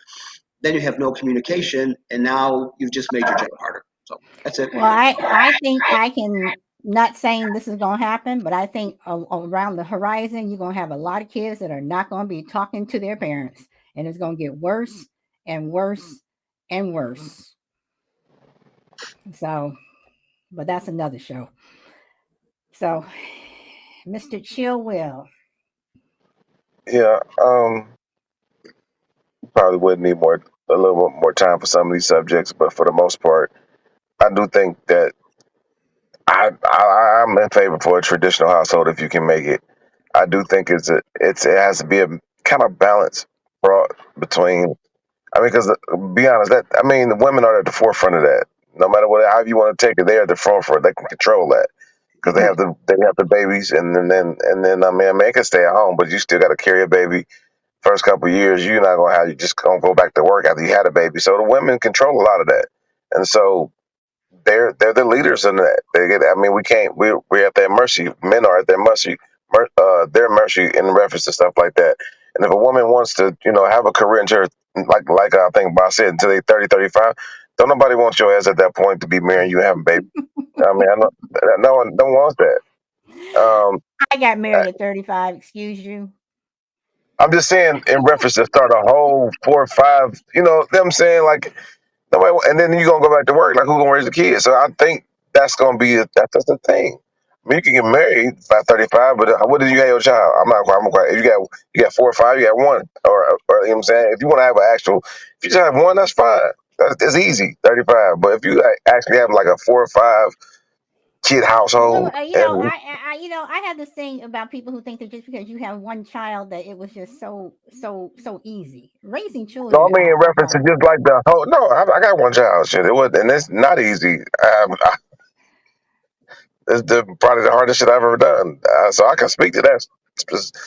then you have no communication, and now you've just made your job harder. So that's it. Well, I think I can, not saying this is going to happen, but I think around the horizon, you're going to have a lot of kids that are not going to be talking to their parents, and it's going to get worse and worse and worse. So, but that's another show. So, Mr. Chill Will. Yeah. Probably would need a little bit more time for some of these subjects, but for the most part, I do think that I'm in favor for a traditional household if you can make it. I do think it has to be a kind of balance brought between I mean, because be honest, the women are at the forefront of that. No matter how you want to take it, they're at the forefront. They can control that because they have the babies, and then I mean, they can stay at home, but you still got to carry a baby. First couple of years, you're not gonna have you just gonna go back to work after you had a baby. So the women control a lot of that, and so they're the leaders in that. They get. I mean, we can't. We're at their mercy. Men are at their mercy. Their mercy in reference to stuff like that. And if a woman wants to, have a career in church, like I think Bob said, until they 30, 35, don't nobody want your ass at that point to be marrying you and having a baby. I mean, I know no one wants that. I got married at 35. Excuse you. I'm just saying in reference to start a whole 4 or 5. You know what I'm saying? Like nobody, and then you're gonna go back to work. Like who gonna raise the kids? So I think that's gonna be that's the thing. I mean, you can get married by 35, but what did you have your child? I'm quite. If you got 4 or 5, you got one, or you know what I'm saying. If you want to have if you just have one, that's fine. It's easy, 35. But if you actually have like a 4 or 5 kid household, and I have this thing about people who think that just because you have one child that it was just so easy. Raising so I children mean, in are reference to hard. just like the whole. No, I got one child. Shit, it was, and it's not easy. It's probably the hardest shit I've ever done. So I can speak to that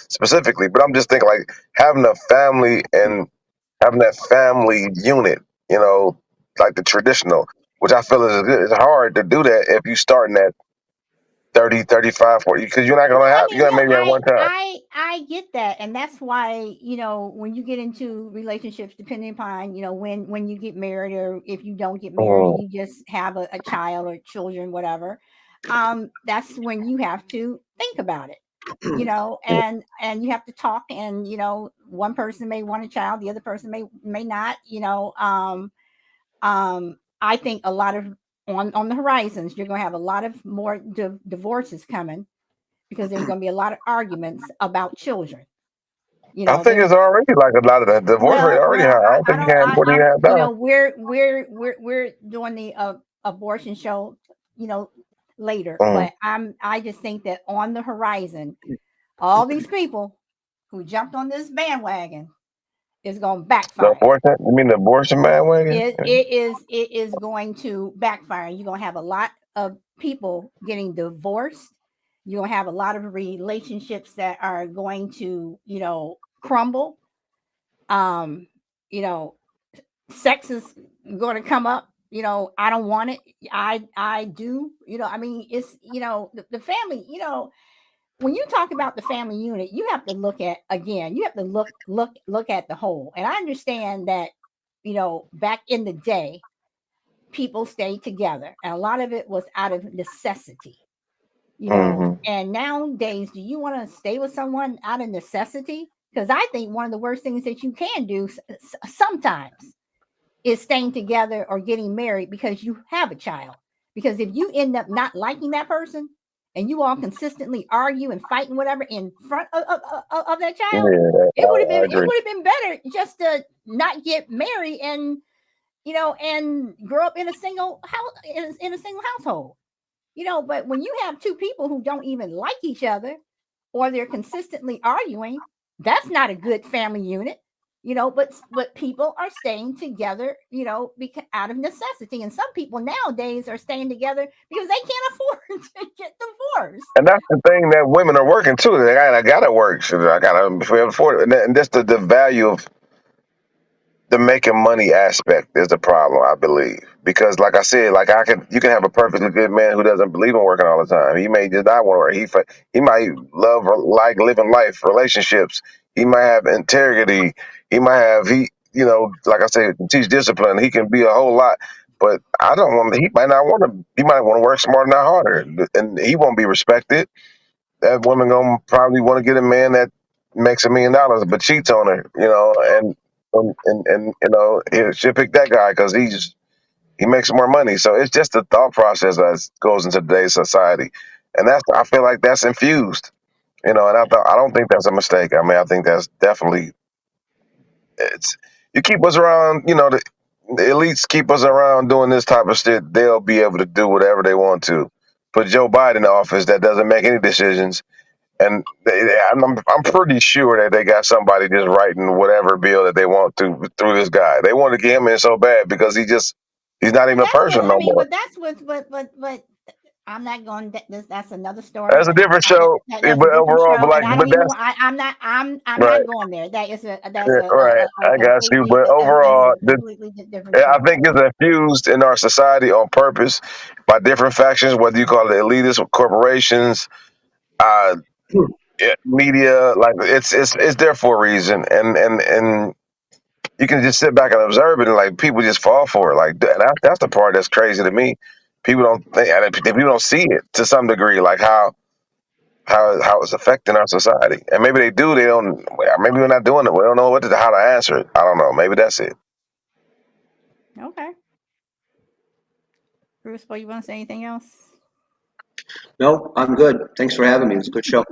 specifically. But I'm just thinking like having a family and having that family unit, like the traditional, which I feel is good. It's hard to do that if you starting at 30, 35, 40, because you're not Well, gonna I have mean, you're gonna yeah, maybe have one time. I get that, and that's why when you get into relationships, depending upon when you get married or if you don't get married and Mm, you just have a child or children, whatever, that's when you have to think about it, and you have to talk, and one person may want a child, the other person may not, I think a lot of on the horizons, you're going to have a lot of more divorces coming because there's going to be a lot of arguments about children. I think There's it's already like a lot of the divorce rate already high. I don't I think you don't, can have more than you have now. we're doing the abortion show, later, Mm. but I just think that on the horizon, all these people who jumped on this bandwagon is going to The backfire. abortion? You mean the abortion bandwagon? It is going to backfire. You're going to have a lot of people getting divorced. You're going to have a lot of relationships that are going to crumble. um you know Sex is going to come up. I don't want it. I do. I mean, it's the family. When you talk about the family unit, you have to look at, again, you have to look at the whole. And I understand that back in the day, people stayed together, and a lot of it was out of necessity. Hmm. And nowadays, do you want to stay with someone out of necessity? Because I think one of the worst things that you can do sometimes is staying together or getting married because you have a child. Because if you end up not liking that person and you all consistently argue and fight and whatever in front of that child, Yeah, I it agree. would have been better just to not get married and and grow up in a single house, in a single household. But when you have two people who don't even like each other, or they're consistently arguing, that's not a good family unit. But people are staying together, because out of necessity. And some people nowadays are staying together because they can't afford to get divorced. And that's the thing that women are working too. I gotta work. So I gotta be able to afford it. And that's the value of the making money aspect is the problem, I believe. Because like I said, you can have a perfectly good man who doesn't believe in working all the time. He may just not want to work. He might love or like living life, relationships. He might have integrity. He might have like I said, teach discipline. He can be a whole lot. But I don't want. He might not want to. He might want to work smarter, not harder, and he won't be respected. That woman gonna probably want to get a man that makes $1 million but cheats on her, and she'll pick that guy because he makes more money. So it's just the thought process that goes into today's society, and I feel like that's infused, and I don't think that's a mistake. I mean, I think that's definitely it's you keep us around, the elites keep us around doing this type of shit. They'll be able to do whatever they want to. Put Joe Biden in office that doesn't make any decisions And I'm pretty sure that they got somebody just writing whatever bill that they want to through this guy. They want to get him in so bad because he's not even a That's person what I no mean. more. But that's what I'm not going. That's another story. That's a different show, That's but a different overall, show, but like, and I but don't even. that's I'm right, not going there. That's yeah, right. I got you, but that's overall, a completely different I show. think it's infused in our society on purpose by different factions, whether you call it elitist or corporations, uh, media. Like it's there for a reason, and you can just sit back and observe it, and like people just fall for it. Like that's the part that's crazy to me. People don't think, and people don't see it to some degree, like how it's affecting our society. And maybe they do, they don't. Maybe we're not doing it. We don't know how to answer it. I don't know. Maybe that's it. Okay, Bruce, you want to say anything else? No, I'm good. Thanks for having me. It's a good show.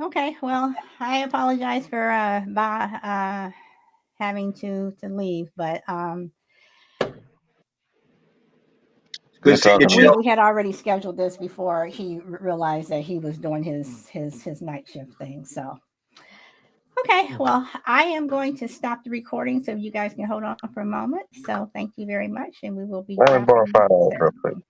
Okay, well, I apologize for having to leave, but Good Good seeing you, talking to you. Jill. we had already scheduled this before he realized that he was doing his night shift thing. So okay, well, I am going to stop the recording so you guys can hold on for a moment. So thank you very much, and we will be Let me borrow dropping $5 real quick. ceremony.